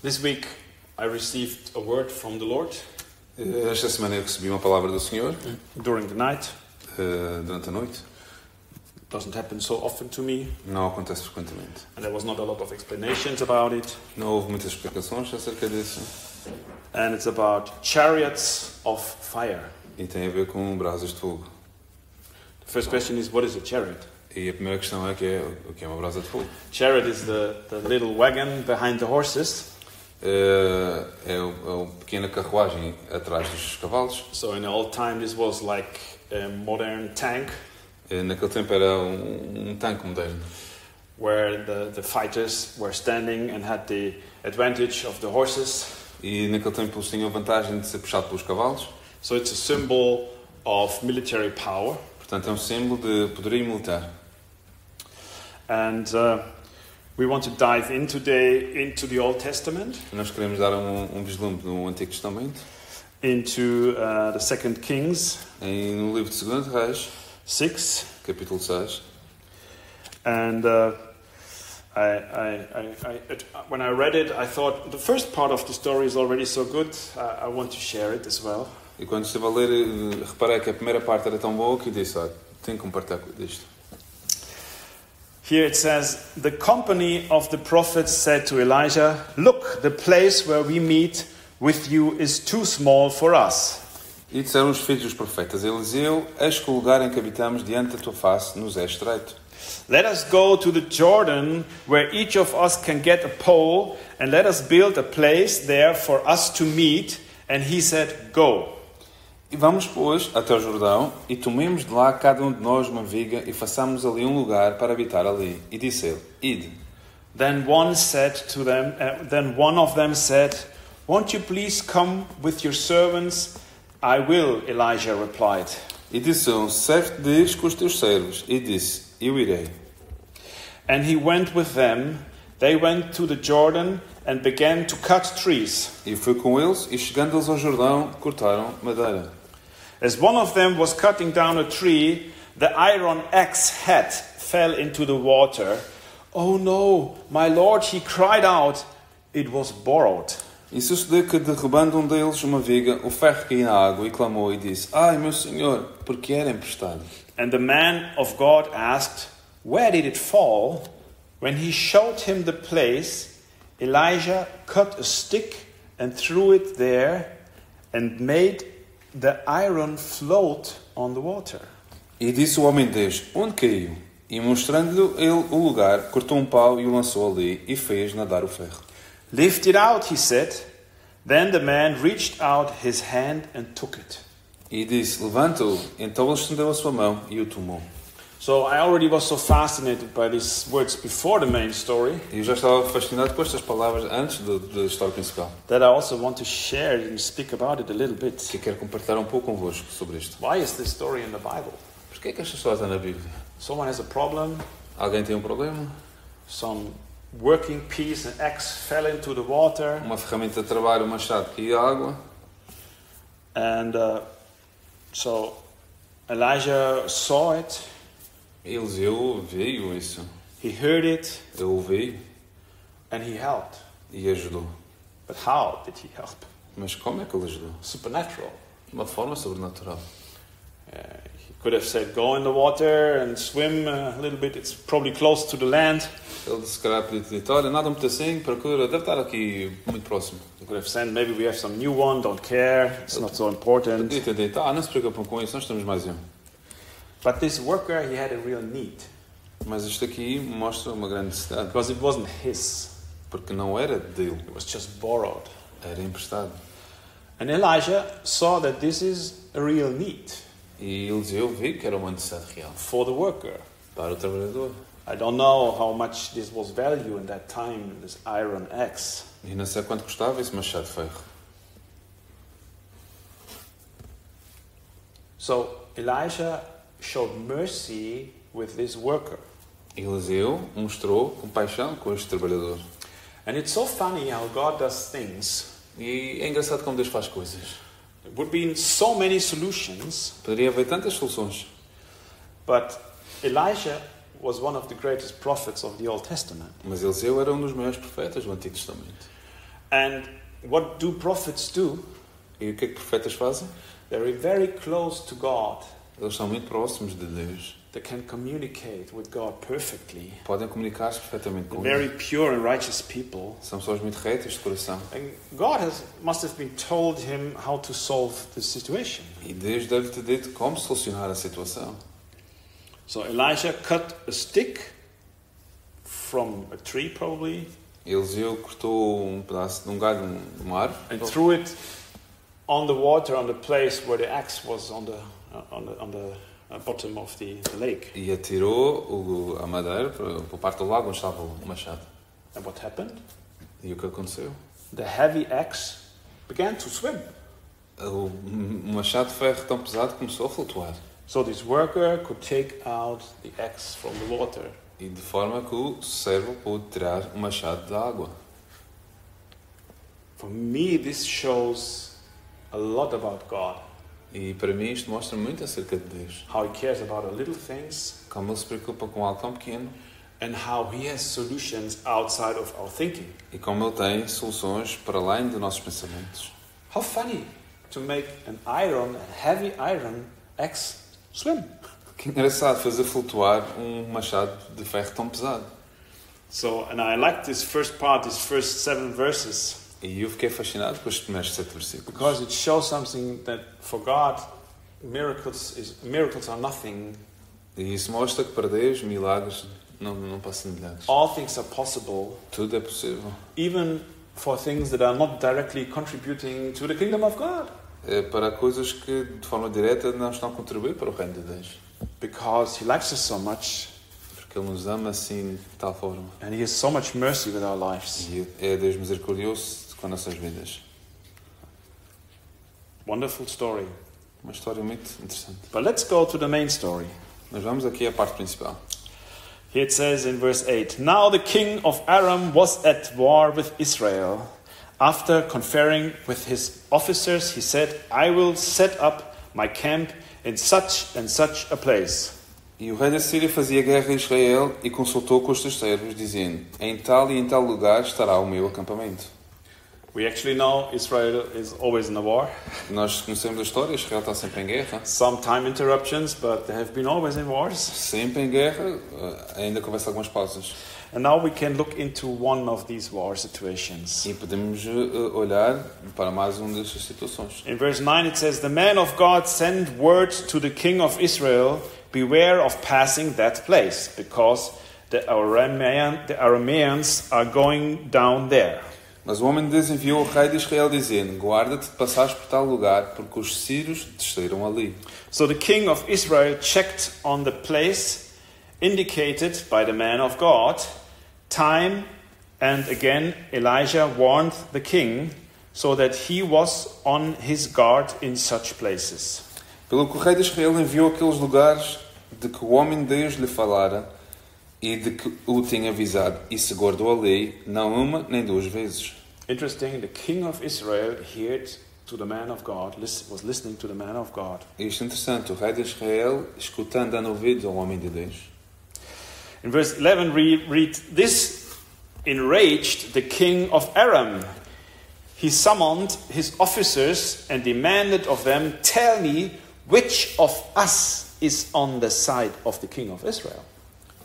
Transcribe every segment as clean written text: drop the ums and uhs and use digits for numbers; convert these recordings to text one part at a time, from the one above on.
This week I received a word from the Lord Esta semana eu recebi uma palavra do Senhor during the night. durante a noite. It doesn't happen so often to me, Não acontece frequentemente. and there was not a lot of explanations about it. Não houve muitas explicações acerca disso. And it's about chariots of fire. E tem a ver com brasas de fogo. The first question is, what is a chariot? E a primeira questão é o que é uma brasa de fogo. Chariot is the little wagon behind the horses. É a pequena carruagem atrás dos cavalos. So in the old time this was like a modern tank Naquele tempo era um tanque moderno, where the fighters were standing and had the advantage of the horses. e naquele tempo eles tinham a vantagem de ser puxado pelos cavalos. So it's a symbol of military power. Portanto, é um símbolo de poderio militar. And we want to dive in today into the Old Testament, Nós queremos dar um vislumbre no Antigo Testamento, into the Second Kings no livro de 2 Reis, 6. capítulo 6. And when I read it, I thought the first part of the story is already so good. I want to share it as well. E quando estive a ler, reparei que a primeira parte era tão boa que disse, tenho que compartilhar disto. Here it says, the company of the prophets said to Elijah, "Look, the place where we meet with you is too small for us. E disseram os filhos dos profetas a Eliseu, eis que o lugar em que habitamos diante da tua face nos é estreito. Let us go to the Jordan, where each of us can get a pole, and let us build a place there for us to meet." And he said, "Go." E vamos, pois, até o Jordão, e tomemos de lá cada um de nós uma viga, e façamos ali um lugar para habitar ali. E disse ele, ide. Then one of them said, "Won't you please come with your servants?" "I will," Elijah replied. E disse ele, serve-te diz com os teus servos. E disse, eu irei. And he went with them. They went to the Jordan and began to cut trees. E foi com eles, e chegando eles ao Jordão, cortaram madeira. As one of them was cutting down a tree, the iron axe head fell into the water. "Oh no, my lord," he cried out. "It was borrowed." E sucedeu que, derrubando um deles uma viga, o ferro caiu na água e clamou e disse, ai, meu senhor, porque era emprestado. And the man of God asked, "Where did it fall?" When he showed him the place, Elijah cut a stick and threw it there and made the iron float on the water. E disse o homem de Deus, onde caiu? E mostrando-lhe ele o lugar, cortou um pau e o lançou ali e fez nadar o ferro. "Lift it out," he said. Then the man reached out his hand and took it. E disse, levanta-o. Então ele estendeu a sua mão e o tomou. So I already was so fascinated by these words before the main story E eu já estava fascinado com estas palavras antes da história principal. that I also want to share it and speak about it a little bit. Que quero compartilhar um pouco convosco sobre isto. Why is this story in the Bible? Porquê é que esta história está na Bíblia? Someone has a problem, Alguém tem um problema? some working piece, an axe fell into the water, Uma ferramenta de trabalho, um machado caiu à água. and so Elijah saw it, Eliseu veio isso. he heard it, Ele ouviu and he helped. e ajudou. But how did he help? Mas como é que ele ajudou? Supernatural. De uma forma sobrenatural. He could have said, "Go in the water and swim a little bit. It's probably close to the land." Ele se calhar podia ter dito, olha, nada muito assim, procura, deve estar aqui muito próximo. He could have said, "Maybe we have some new one. Don't care. It's not so important." Podia ter dito, não se preocupem com isso, nós temos mais um. But this worker, he had a real need Mas isto aqui mostra uma grande necessidade, because it wasn't his. porque não era dele, It was just borrowed. era emprestado. And Elijah saw that this is a real need E Eliseu viu que era uma necessidade real for the worker. para o trabalhador. I don't know how much this was value in that time, this iron axe. E não sei quanto custava esse machado de ferro. So Elijah showed mercy with this worker. Eliseu mostrou compaixão com este trabalhador. And it's so funny how God does things. E é engraçado como Deus faz coisas. There would be so many solutions, Poderia haver tantas soluções. but Elijah was one of the greatest prophets of the Old Testament. Mas Eliseu era um dos maiores profetas do Antigo Testamento. And what do prophets do? E o que é que profetas fazem? They're very close to God. Eles são muito próximos de Deus. They can communicate with God perfectly. Podem comunicar-se perfeitamente com Very Ele. pure and righteous people. São pessoas muito retas de coração. And God must have been told him how to solve the situation. E Deus deve ter dito como solucionar a situação. So Elisha cut a stick from a tree probably Eliseu cortou um pedaço de um galho de uma árvore and threw it on the water on the place where the axe was on the bottom of the lake. e atirou a madeira para a parte do lago onde estava o machado. And what happened? E o que aconteceu? The heavy axe began to swim. O machado de ferro tão pesado começou a flutuar. So this worker could take out the axe from the water. E de forma que o servo pôde tirar o machado da água. For me, this shows a lot about God. E para mim isto mostra muito acerca de Deus. How he cares about the little things Como Ele se preocupa com algo tão pequeno and how he has solutions outside of our thinking. e como Ele tem soluções para além dos nossos pensamentos. How funny to make a heavy iron axe swim. Que engraçado fazer flutuar um machado de ferro tão pesado. So, and I like this first part, these first 7 verses, E eu fiquei fascinado com estes primeiros 7 versículos. because it shows something that for God, miracles are nothing. E isso mostra que para Deus milagres não passam de milagres. All things are possible, Tudo é possível. even for things that are not directly contributing to the kingdom of God. É para coisas que de forma direta não estão a contribuir para o reino de Deus. Because he likes us so much, Porque Ele nos ama assim de tal forma. and he has so much mercy with our lives. E é Deus misericordioso com as nossas vidas. Wonderful story. Uma história muito interessante. But let's go to the main story. Mas vamos aqui à parte principal. Here it says in verse 8, Now the king of Aram was at war with Israel. After conferring with his officers, he said, I will set up my camp in such and such a place. E o rei da Síria fazia guerra a Israel e consultou com os seus servos, dizendo: em tal e em tal lugar estará o meu acampamento. We actually know Israel is always in a war. Nós conhecemos a história, Israel está sempre em guerra. Some time interruptions, but they have been always in wars. Sempre em guerra, ainda que houvesse algumas pausas. And now we can look into one of these war situations. E podemos olhar para mais uma dessas situações. In verse 9 it says, The man of God sent word to the king of Israel, Beware of passing that place, because the Arameans are going down there. Mas o homem de Deus enviou ao rei de Israel, dizendo: guarda-te de passares por tal lugar, porque os sírios desceram ali. So the king of Israel checked on the place indicated by the man of God. Time and again Elijah warned the king so that he was on his guard in such places. Pelo que o rei de Israel enviou aqueles lugares de que o homem de Deus lhe falara e de que o tinha avisado, e se guardou ali, não uma nem duas vezes. Interesting, the king of Israel heard to the man of God, was listening to the man of God. Isto é interessante, o rei de Israel, escutando, dando ouvidos ao homem de Deus. In verse 11 we read, This enraged the king of Aram. He summoned his officers and demanded of them, Tell me, which of us is on the side of the king of Israel?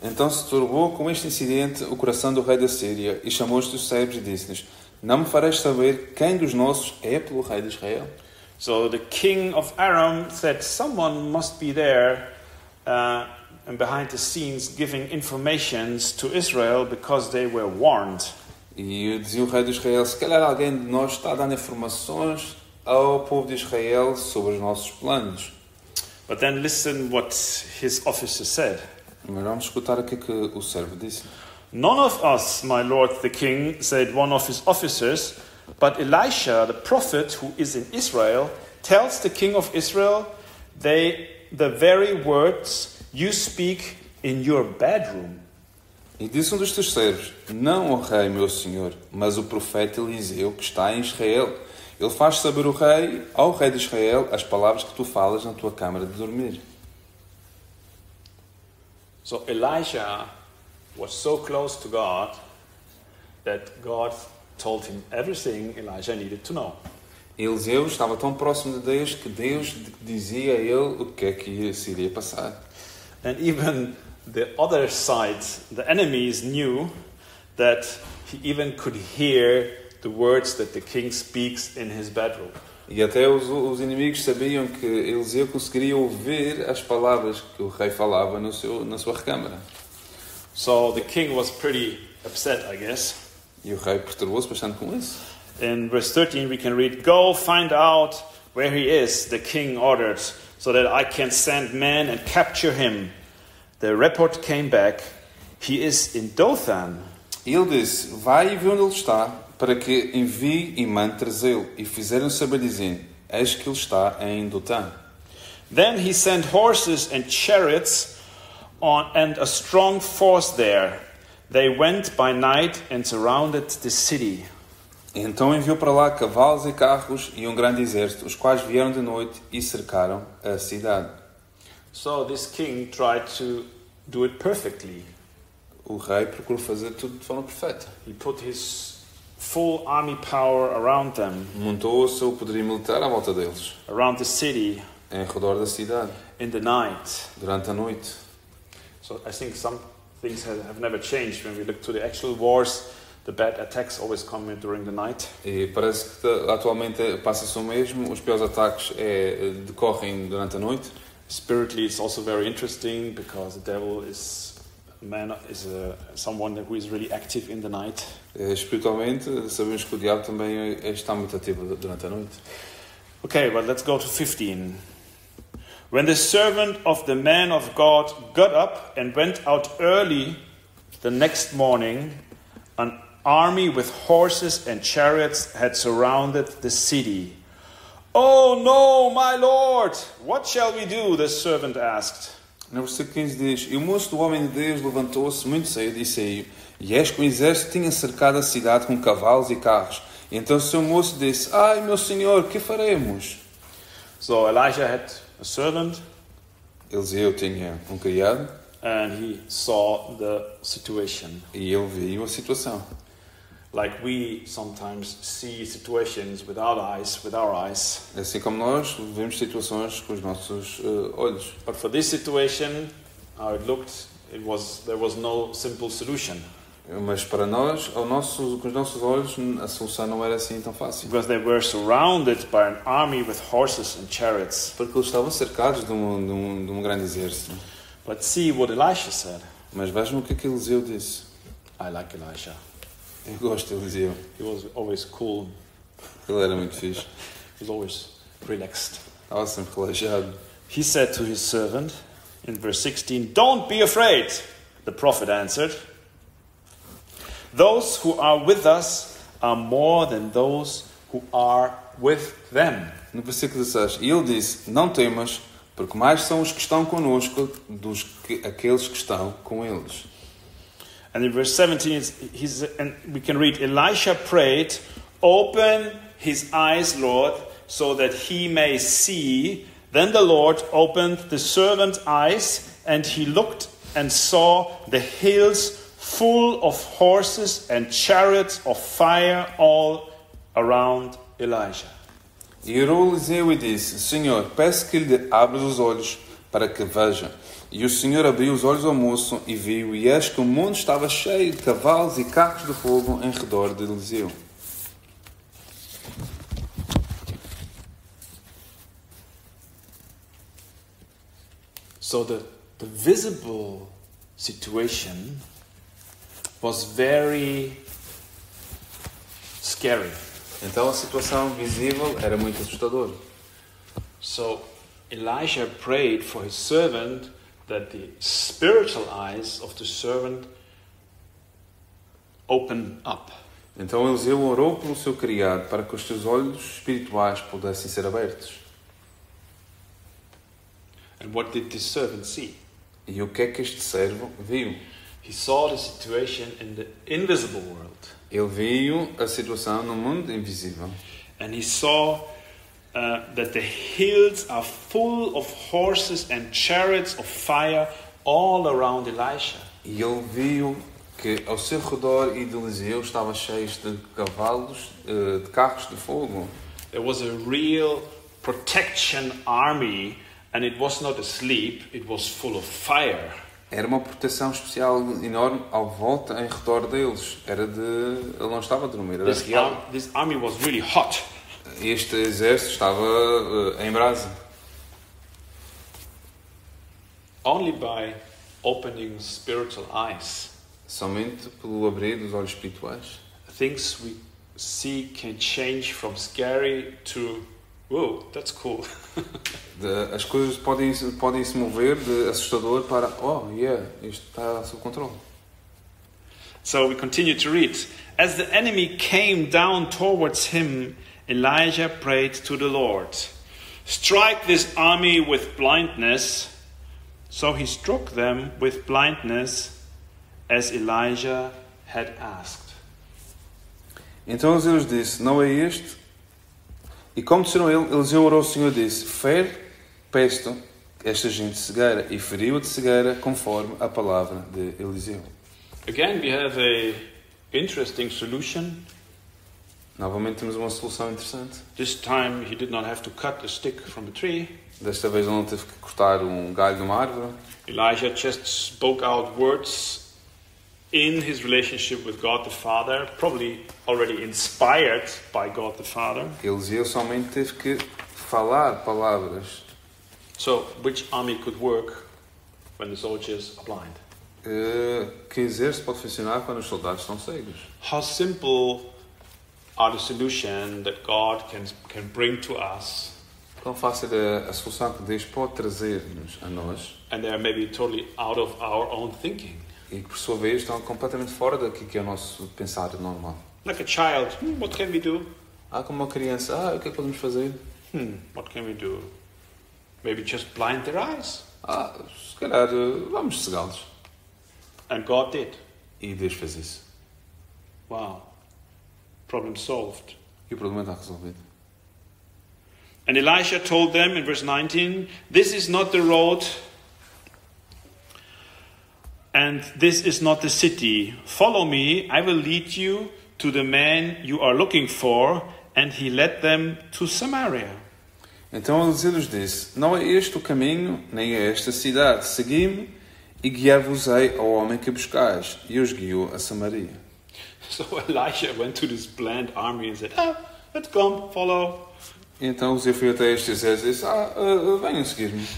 Então se turbou com este incidente o coração do rei da Síria e chamou os seus servos e disse-lhes: não me fareis saber quem dos nossos é pelo rei de Israel? So the king of Aram said, Someone must be there and behind the scenes giving informations to Israel because they were warned. E dizia o rei de Israel: se calhar alguém de nós está dando informações ao povo de Israel sobre os nossos planos. But then listen what his officer said. Mas vamos escutar o que o servo disse. None of us, my lord the king, said one of his officers, but Elisha, the prophet who is in Israel, tells the king of Israel the very words you speak in your bedroom. E disse um dos teus servos: não, ó rei, meu senhor, mas o profeta Eliseu, que está em Israel. Ele faz saber ao rei de Israel as palavras que tu falas na tua câmara de dormir. So Elisha was so close to God that God told him everything Elijah needed to know. Eliseu estava tão próximo de Deus que Deus dizia a ele o que é que se iria passar. And even the other side, the enemies knew that he even could hear the words that the king speaks in his bedroom. E até os inimigos sabiam que Eliseu conseguiria ouvir as palavras que o rei falava na sua recâmara. So the king was pretty upset, I guess. E o rei perturbou-se bastante com isso. In verse 13 we can read, "Go find out where he is," the king ordered, "so that I can send men and capture him." The report came back, "He is in Dothan." E ele disse, vai e vê onde ele está, para que envie e mande trazê-lo. E fizeram saber dizendo, eis que ele está em Dotã. Then he sent horses and chariots and a strong force there. They went by night and surrounded the city. Então enviou para lá cavalos e carros e um grande exército, os quais vieram de noite e cercaram a cidade. So this king tried to do it perfectly. O rei procurou fazer tudo de forma perfeita. He put his full army power around them, Montou o seu poderio militar à volta deles, around the city, em redor da cidade, in the night. durante a noite. So I think some things have never changed. When we look to the actual wars, the bad attacks always come in during the night. E parece que atualmente passa-se o mesmo, os piores ataques decorrem durante a noite. Spiritually, it's also very interesting because the devil is someone who is really active in the night. Espiritualmente, sabemos que o diabo também está muito ativo durante a noite. Okay, but let's go to 15. When the servant of the man of God got up and went out early the next morning, an army with horses and chariots had surrounded the city. "Oh no, my lord! What shall we do?" the servant asked. No versículo 15 diz, e o moço do homem de Deus levantou-se muito cedo e saiu, e eis que o exército tinha cercado a cidade com cavalos e carros. E então o seu moço disse, ai meu senhor, que faremos? So Elijah had a servant, Eliseu tinha um criado, and he saw the situation. e ele viu a situação. Like we sometimes see situations with our eyes. Assim como nós vemos situações com os nossos olhos. But for this situation, how it looked, there was no simple solution. Mas para nós, com os nossos olhos, a solução não era assim tão fácil. Because they were surrounded by an army with horses and chariots. Porque eles estavam cercados de um grande exército. But see what Elisha said. Mas vejam o que Eliseu disse. I like Elisha. Eu gosto de Eliseu. He was always cool. Ele era muito fixe. He was always relaxed. Estava sempre relaxado. He said to his servant in verse 16, "Don't be afraid," the prophet answered. "Those who are with us are more than those who are with them." No versículo 16, e ele disse, não temas, porque mais são os que estão conosco dos que aqueles que estão com eles. And in verse 17, and we can read, Elisha prayed, "Open his eyes, Lord, so that he may see." Then the Lord opened the servant's eyes, and he looked and saw the hills full of horses and chariots of fire all around Elijah. E orou Eliseu e disse, Senhor, peço que lhe abras os olhos para que veja. E o Senhor abriu os olhos ao moço e viu, e eis que o mundo estava cheio de cavalos e carros de fogo em redor de Eliseu. So the visible situation was very scary. Então a situação visível era muito assustadora. So Elisha prayed for his servant that the spiritual eyes of the servant open up. Então Eliseu orou pelo seu criado para que os seus olhos espirituais pudessem ser abertos. And what did this servant see? E o que é que este servo viu? He saw the situation in the invisible world. Ele viu a situação no mundo invisível. And he saw that the hills are full of horses and chariots of fire all around Elisha. E ele viu que ao seu redor e de Eliseu estava cheio de cavalos, de carros de fogo. There was a real protection army, and it was not asleep, it was full of fire. Era uma proteção especial enorme ao volta em redor deles. Ele não estava a dormir, era real. This army was really hot. Este exército estava em brasa. Only by opening spiritual eyes, Somente pelo abrir dos olhos espirituais. things we see can change from scary to, whoa, that's cool. As coisas podem se mover de assustador para, oh, yeah, isto está sob controle. So we continue to read. As the enemy came down towards him, Elijah prayed to the Lord, "Strike this army with blindness." So he struck them with blindness, as Elijah had asked. Então Eliseu lhes disse, não é este? E como disseram ele, Eliseu orou ao Senhor e disse, fere, peço esta gente cegueira, e feriu-a de cegueira conforme a palavra de Eliseu. Again, we have a interesting solution. Novamente temos uma solução interessante. This time he did not have to cut a stick from a tree. Desta vez ele não teve que cortar um galho de uma árvore. Elijah just spoke out words in his relationship with God the Father, probably already inspired by God the Father. Eliseu somente teve que falar palavras. So, which army could work when the soldiers are blind? Que exército pode funcionar quando os soldados estão cegos? How simple are the solution that God can bring to us, Quão fácil é a solução que Deus pode trazer-nos a nós and they are maybe totally out of our own thinking. e que por sua vez estão completamente fora daquilo que é o nosso pensar normal. Like a child, what can we do? Como uma criança, o que é que podemos fazer? What can we do? Maybe just blind their eyes. Se calhar vamos cegá-los. And God did. E Deus fez isso. Wow. Problem solved. E o problema está resolvido. And Elisha told them in verse 19, "This is not the road, and this is not the city. Follow me, I will lead you to the man you are looking for." And he led them to Samaria. Então Eliseu lhes disse, não é este o caminho, nem é esta cidade. Segui-me e guiar-vos-ei ao homem que buscais. E os guiou a Samaria. So Elisha went to this bland army and said, let's come, follow. Então Eliseu foi até este exército e disse, venham seguir-me.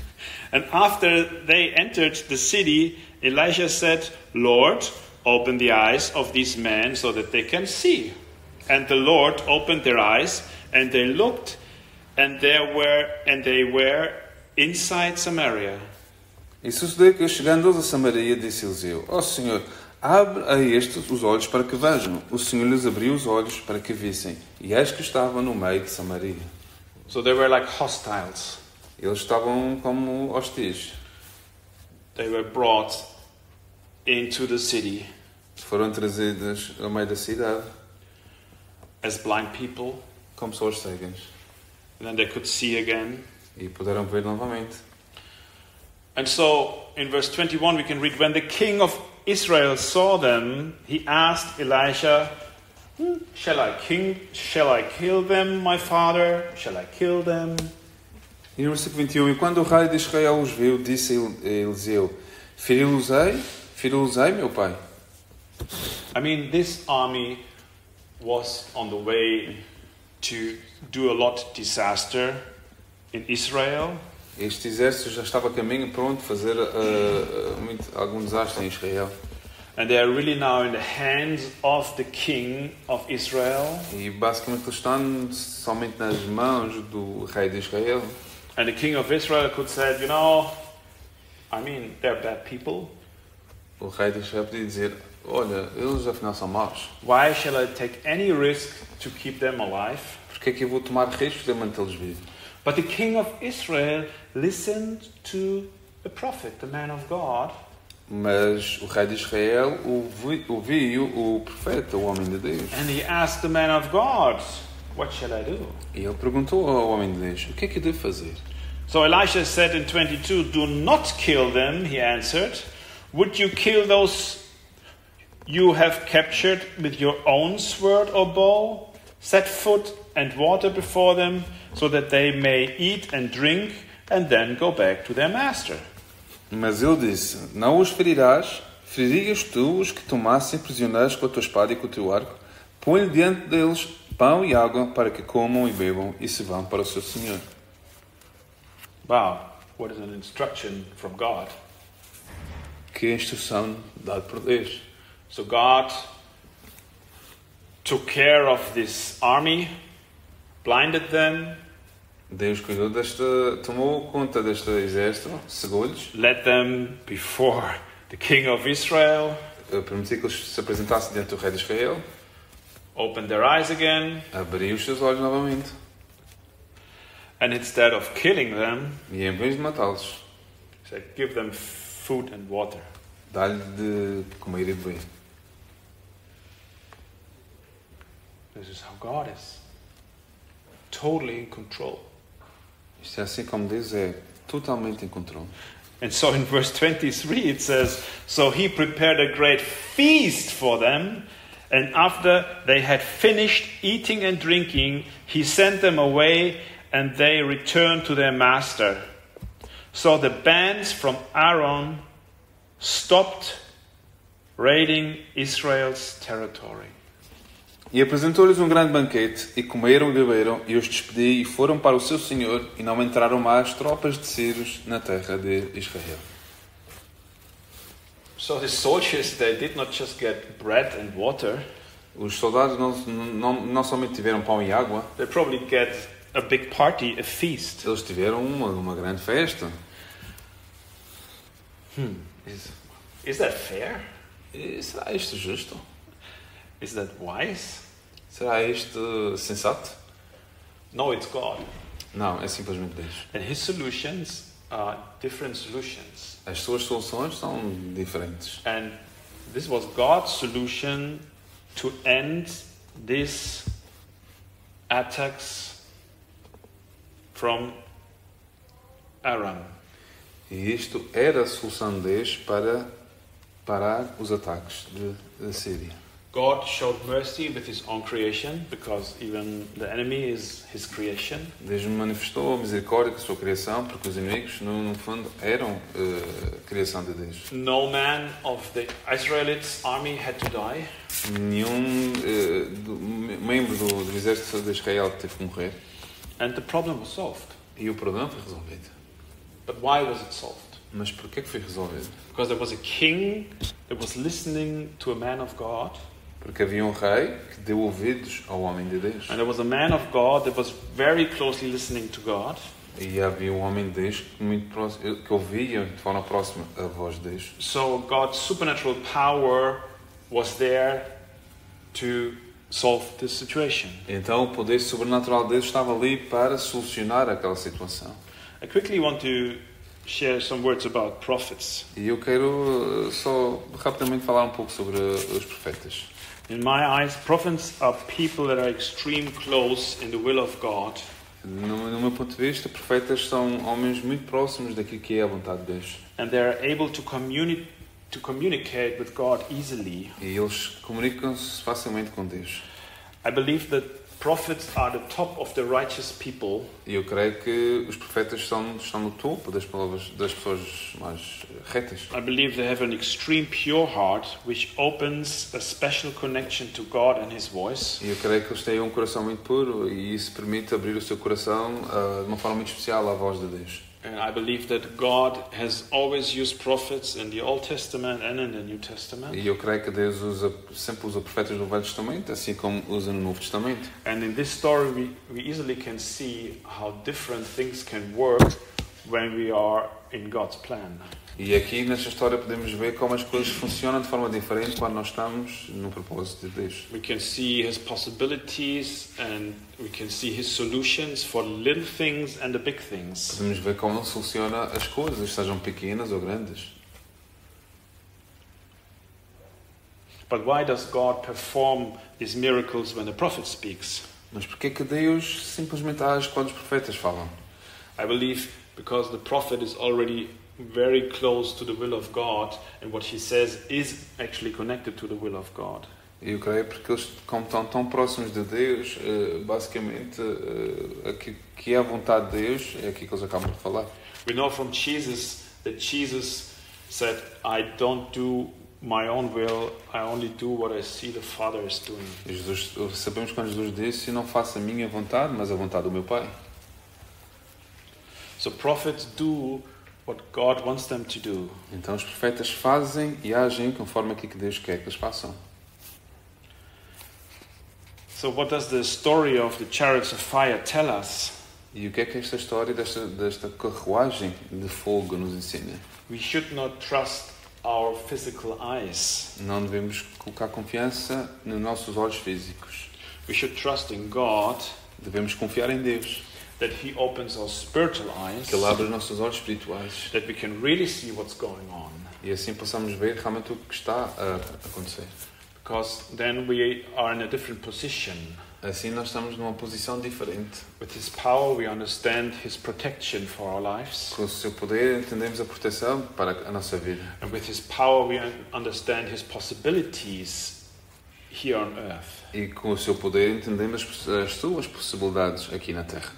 And after they entered the city, Elisha said, "Lord, open the eyes of these men so that they can see." And the Lord opened their eyes, and they looked, and they were inside Samaria. E sucedeu que, chegando eles a Samaria, disse Eliseu, Senhor, abre a estes os olhos para que vejam. O Senhor lhes abriu os olhos para que vissem. E eis que estavam no meio de Samaria. So they were like hostiles. Eles estavam como hostis. They were brought into the city Foram trazidos ao meio da cidade as blind people, como pessoas cegas. and then they could see again. E puderam ver novamente. And so, in verse 21, we can read, "When the king of Israel saw them, he asked Elisha, Shall I kill them, my father? Shall I kill them?" E no versículo 21, e quando o rei de Israel os viu, disse a Eliseu, feri-los-ei, meu pai? I mean, this army was on the way to do a lot of disaster in Israel. Este exército já estava a caminho pronto a fazer algum desastre em Israel. And they are really now in the hands of the king of Israel. E basicamente eles estão somente nas mãos do rei de Israel. And the king of Israel could say, they're bad people. O rei de Israel podia dizer, olha, eles afinal são maus. Why shall I take any risk to keep them alive? Porque é que eu vou tomar riscos de mantê-los vivos? But the king of Israel listened to the prophet, the man of God. Mas o rei de Israel ouviu o profeta, o homem de Deus. And he asked the man of God, "What shall I do?" E ele perguntou ao homem de Deus, o que é que eu devo fazer? So Elisha said in 22, "Do not kill them," he answered. "Would you kill those you have captured with your own sword or bow, set food and water before them, so that they may eat and drink and then go back to their master. Mas ele disse: Não os ferirás, feririas tu os que tomassem prisioneiros com a tua espada e com o teu arco. Põe diante deles pão e água para que comam e bebam e se vão para o seu Senhor. Wow, what is an instruction from God. Que instrução dada por Deus. So God took care of this army, blinded them, Deus cuidou tomou conta deste exército, cegou-lhes, led them before the king of Israel, permitiu que eles se apresentassem diante do rei de Israel, opened their eyes again, abriu os seus olhos novamente. and instead of killing them, E em vez de matá-los, he said, give them food and water. dá-lhe de comer e beber. This is how God is. Totally in control. Isto é assim como Deus é totalmente em controle. And so in verse 23 it says, so he prepared a great feast for them, and after they had finished eating and drinking, he sent them away, and they returned to their master. So the bands from Aaron stopped raiding Israel's territory. E apresentou-lhes um grande banquete, e comeram e beberam, e os despedi, e foram para o seu senhor, e não entraram mais tropas de sírios na terra de Israel. So the soldiers, they did not just get bread and water, Os soldados não somente tiveram pão e água, they probably get a big party, a feast. eles tiveram uma grande festa. Is that fair? E será isto justo? Is that wise? Será isto sensato? No, it's God. Não, é simplesmente Deus. And his solutions are different solutions. As suas soluções são diferentes. And this was God's solution to end these attacks from Aram. E isto era a solução de Deus para parar os ataques da Síria. God showed mercy with his own creation, because even the enemy is his creation. Deus manifestou a misericórdia com a sua criação, porque os inimigos, no fundo, eram criação de Deus. No man of the Israelites' army had to die. Nenhum membro do exército de Israel teve que morrer. And the problem was solved. E o problema foi resolvido. But why was it solved? Mas porquê que foi resolvido? Because there was a king that was listening to a man of God. Porque havia um rei que deu ouvidos ao homem de Deus. And there was a man of God that was very closely listening to God. E havia um homem de Deus muito próximo, que ouvia de forma próxima a voz de Deus. So God's supernatural power was there to solve this situation. Então o poder sobrenatural de Deus estava ali para solucionar aquela situação. I quickly want to share some words about prophets. E eu quero só rapidamente falar um pouco sobre os profetas. In my eyes, prophets are people that are extreme close in the will of God. No meu ponto de vista, profetas são homens muito próximos daquilo que é a vontade de Deus. And they are able to communicate with God easily. E eles comunicam-se facilmente com Deus. I believe that prophets are the top of the righteous people. E eu creio que os profetas estão no topo das pessoas mais retas. I believe they have an extreme pure heart, which opens a special connection to God and His voice. E eu creio que eles têm um coração muito puro e isso permite abrir o seu coração de uma forma muito especial à voz de Deus. And I believe that God has always used prophets in the Old Testament and in the New Testament. E eu creio que Deus sempre usa profetas no Velho Testamento, assim como usa no Novo Testamento. And in this story we easily can see how different things can work when we are in God's plan. E aqui nesta história podemos ver como as coisas funcionam de forma diferente quando nós estamos no propósito de Deus. We can see His possibilities and we can see His solutions for little things and the big things. Podemos ver como Ele soluciona as coisas, sejam pequenas ou grandes. But why does God perform these miracles when the prophet speaks? Mas porquê que Deus simplesmente age quando os profetas falam? I believe because the prophet is already very close to the will of God, and what he says is actually connected to the will of God. Eu creio porque eles, como estão tão próximos de Deus, basicamente, aquilo que é a vontade de Deus é aquilo que eles acabam de falar. We know from Jesus that Jesus said, I don't do my own will, I only do what I see the Father is doing. Jesus, sabemos quando Jesus disse, não faço a minha vontade, mas a vontade do meu Pai. So prophets do what God wants them to do. Então os profetas fazem e agem conforme aquilo que Deus quer que eles façam. So what does the story of the chariots of fire tell us? E o que é esta história desta carruagem de fogo nos ensina? We should not trust our physical eyes. Não devemos colocar confiança nos nossos olhos físicos. We should trust in God, Devemos confiar em Deus, that He opens our spiritual eyes, que Ele abre os nossos olhos espirituais that we can really see what's going on. e assim possamos ver realmente o que está a acontecer. Because then we are in a different position. Assim nós estamos numa posição diferente. With His power we understand His protection for our lives. Com o seu poder entendemos a proteção para a nossa vida. And with His power we understand His possibilities here on earth. E com o seu poder entendemos as suas possibilidades aqui na Terra.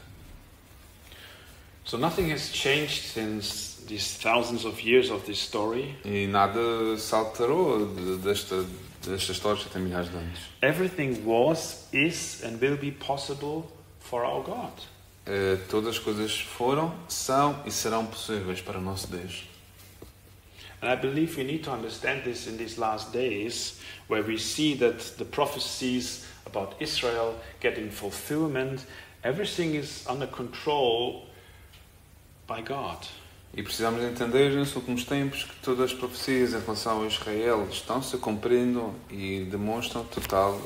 So nothing has changed since these thousands of years of this story. E nada se alterou desta história que tem milhares de anos. Everything was, is and will be possible for our God. Todas as coisas foram, são e serão possíveis para o nosso Deus. And I believe we need to understand this in these last days, where we see that the prophecies about Israel getting fulfillment, everything is under control by God. E precisamos entender nos últimos tempos que todas as profecias em relação a Israel estão-se cumprindo e demonstram total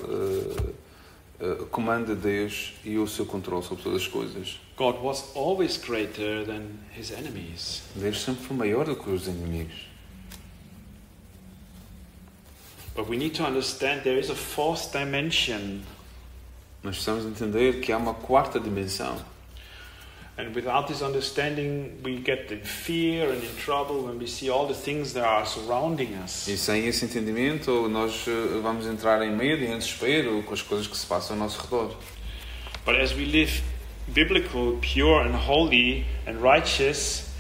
comando de Deus e o seu controle sobre todas as coisas. God was always greater than His enemies. Deus sempre foi maior do que os inimigos. But we need to understand there is a fourth dimension. Mas precisamos entender que há uma quarta dimensão. And without this understanding, we get in fear and in trouble when we see all the things that are surrounding us. E sem esse entendimento, nós vamos entrar em medo e em desespero com as coisas que se passam ao nosso redor. But as we live biblical, pure and holy and righteous,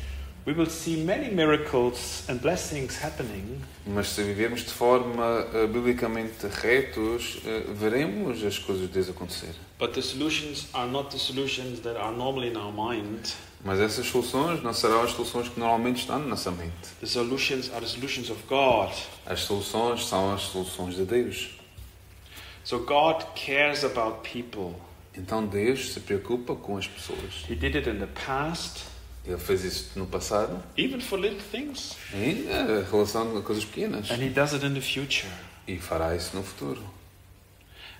we will see many miracles and blessings happening. Mas se vivermos de forma biblicamente retos, veremos as coisas de Deus acontecer. But the solutions are not the solutions that are normally in our mind. Mas essas soluções não serão as soluções que normalmente estão na nossa mente. The solutions are the solutions of God. As soluções são as soluções de Deus. So God cares about people. Então Deus se preocupa com as pessoas. He did it in the past, Ele fez isso no passado, even for little things. em relação a coisas pequenas. And He does it in the future. E fará isso no futuro.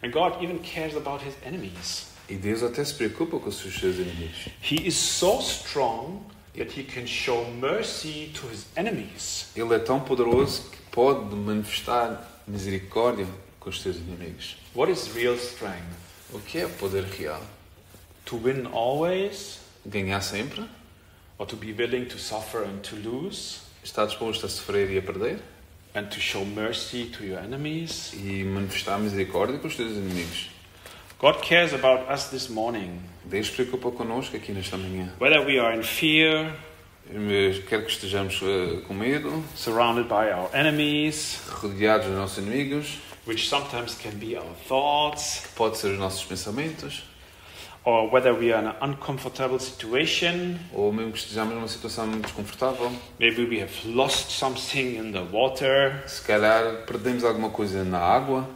And God even cares about His enemies. E Deus até se preocupa com os seus inimigos. He is so strong that He can show mercy to His enemies. Ele é tão poderoso que pode manifestar misericórdia com os seus inimigos. What is real strength? O que é poder real? To win always? Ganhar sempre? Or to be willing to suffer and to lose? Estar disposto a sofrer e a perder? And to show mercy to your enemies? E manifestar misericórdia com os seus inimigos. God cares about us this morning. Deus se preocupa connosco aqui nesta manhã. Whether we are in fear, Quer que estejamos com medo, surrounded by our enemies, rodeados dos nossos inimigos, which sometimes can be our thoughts, pode ser os nossos pensamentos, or whether we are in an uncomfortable situation, ou mesmo que estejamos numa situação muito desconfortável. maybe we have lost something in the water. Se calhar perdemos alguma coisa na água.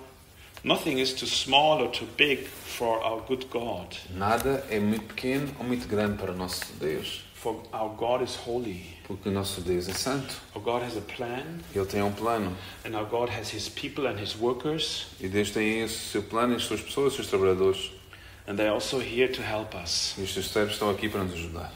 Nothing is too small or too big for our good God. Nada é muito pequeno ou muito grande para o nosso Deus. For our God is holy. Porque o nosso Deus é santo. Our God has a plan, Ele tem um plano. and our God has His people and His workers, E Deus tem o seu plano e as suas pessoas, os seus trabalhadores. and they're also here to help us. E os seus servos estão aqui para nos ajudar.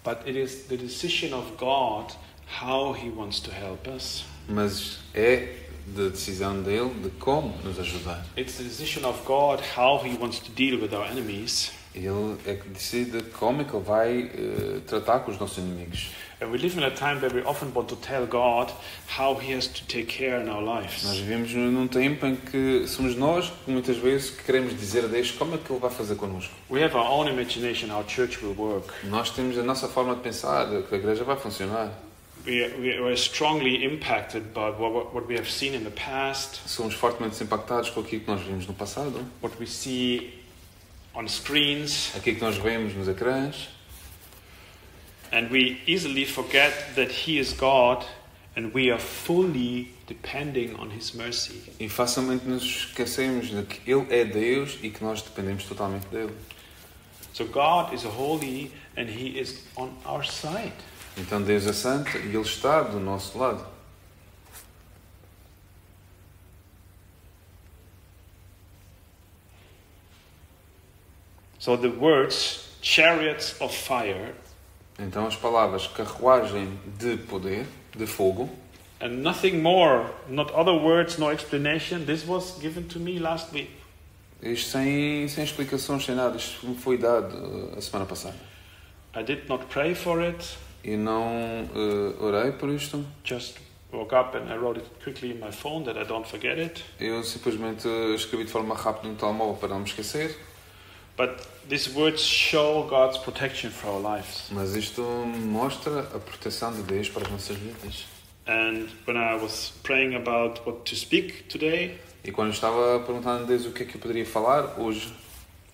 But it is the decision of God how He wants to help us. Mas é da decisão dele de como nos ajudar. It's the decision of God how He wants to deal with our enemies. Ele é que decide como é que ele vai tratar com os nossos inimigos. And we live in a time where we often want to tell God how He has to take care in our lives. Nós vivemos num tempo em que somos nós que muitas vezes queremos dizer a Deus como é que Ele vai fazer connosco. We have our own imagination how church will work. Nós temos a nossa forma de pensar que a igreja vai funcionar. We are strongly impacted by what we have seen in the past, Somos fortemente impactados com aquilo que nós vimos no passado, what we see on screens, aquilo que nós vemos nos ecrãs, and we easily forget that He is God and we are fully depending on His mercy. e facilmente nos esquecemos de que Ele é Deus e que nós dependemos totalmente dele. So God is holy and He is on our side. Então Deus é santo e Ele está do nosso lado. So the words chariots of fire Então as palavras carruagem de poder, de fogo, and nothing more, not other words, no explanation, this was given to me last week. isto sem explicações, sem nada, isto me foi dado a semana passada. I did not pray for it, E não orei por isto. just woke up and I wrote it quickly in my phone that I don't forget it. Eu simplesmente escrevi de forma rápida no telemóvel para não me esquecer. But these words show God's protection for our lives. Mas isto mostra a proteção de Deus para as nossas vidas. And when I was praying about what to speak today, E quando eu estava perguntando a Deus o que é que eu poderia falar hoje,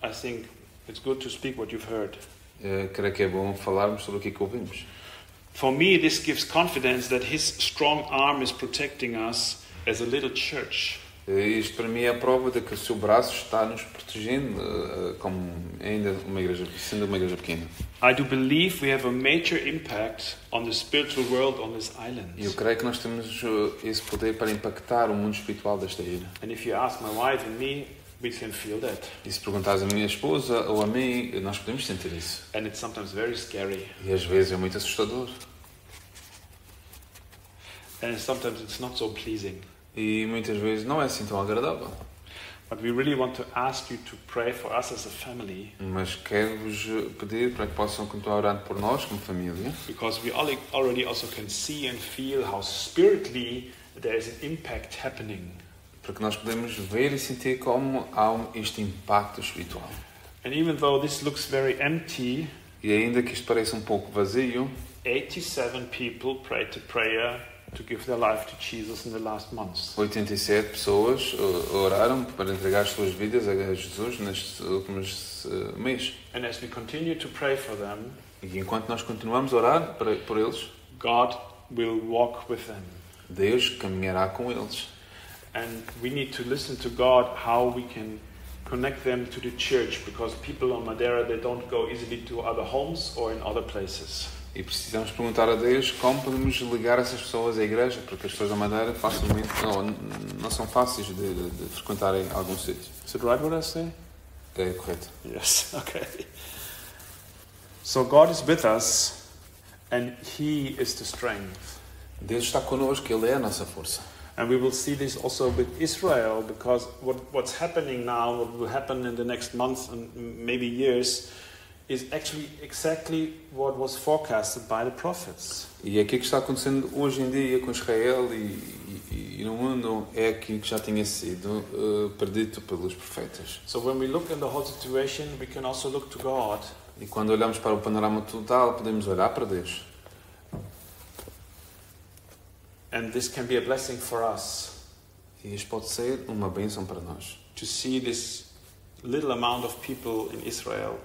I think it's good to speak what you've heard. creio que é bom falarmos sobre o que é que ouvimos. For me, this gives confidence that His strong arm is protecting us as a little church. Isto para mim é a prova de que o seu braço está nos protegendo como ainda uma igreja, sendo uma igreja pequena. I do believe we have a major impact on the spiritual world on this island. E eu creio que nós temos esse poder para impactar o mundo espiritual desta ilha. And if you ask my wife and me, we can feel that. E se perguntares à minha esposa ou a mim, nós podemos sentir isso. And it's sometimes very scary. E às vezes é muito assustador. And sometimes it's not so pleasing. E muitas vezes não é assim tão agradável. But we really want to ask you to pray for us as a family, Mas quero-vos pedir para que possam continuar orando por nós como família. because we already also can see and feel how spiritually there is an impact happening. Porque nós podemos ver e sentir como há este impacto espiritual. And even though this looks very empty, E ainda que isto pareça um pouco vazio, 87 people prayed the prayer to give their life to Jesus in the last months. 87 pessoas oraram para entregar as suas vidas a Jesus nestes últimos meses. And as we continue to pray for them, E enquanto nós continuamos a orar por eles, God will walk with them. Deus caminhará com eles. And we need to listen to God how we can connect them to the church, because people on Madeira, they don't go easily to other homes or in other places. E precisamos perguntar a Deus como podemos ligar essas pessoas à igreja, porque as pessoas da Madeira facilmente não são fáceis de frequentarem algum sítio. Is it right what I say? É correto. Yes, okay. So God is with us and He is the strength. Deus está connosco, Ele é a nossa força. And we will see this also with Israel, because what's happening now, what will happen in the next months and maybe years, is actually exactly what was forecasted by the prophets. E aquilo que está acontecendo hoje em dia com Israel e no mundo é aquilo que já tinha sido predito pelos profetas. So when we look at the whole situation, we can also look to God. E quando olhamos para o panorama total, podemos olhar para Deus. And this can be a blessing for us, E isto pode ser uma bênção para nós. to see this little amount of people in Israel,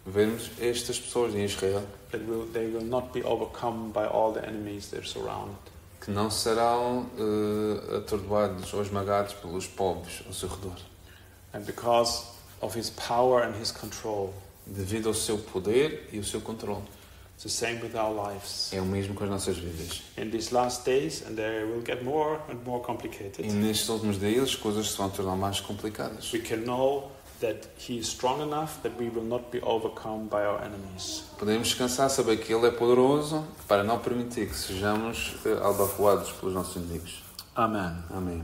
Vermos estas pessoas em Israel that they will not be overcome by all the enemies that surround. que não serão atordoados ou esmagados pelos povos ao seu redor. And because of His power and His control, Devido ao seu poder e ao seu controle. it's the same with our lives. É o mesmo com as nossas vidas. In these last days, and they will get more and more complicated, E nestes últimos dias as coisas se vão tornar mais complicadas. we can know that He is strong enough that we will not be overcome by our enemies. Podemos descansar, saber que Ele é poderoso para não permitir que sejamos albarroados pelos nossos inimigos. Amen. Amém.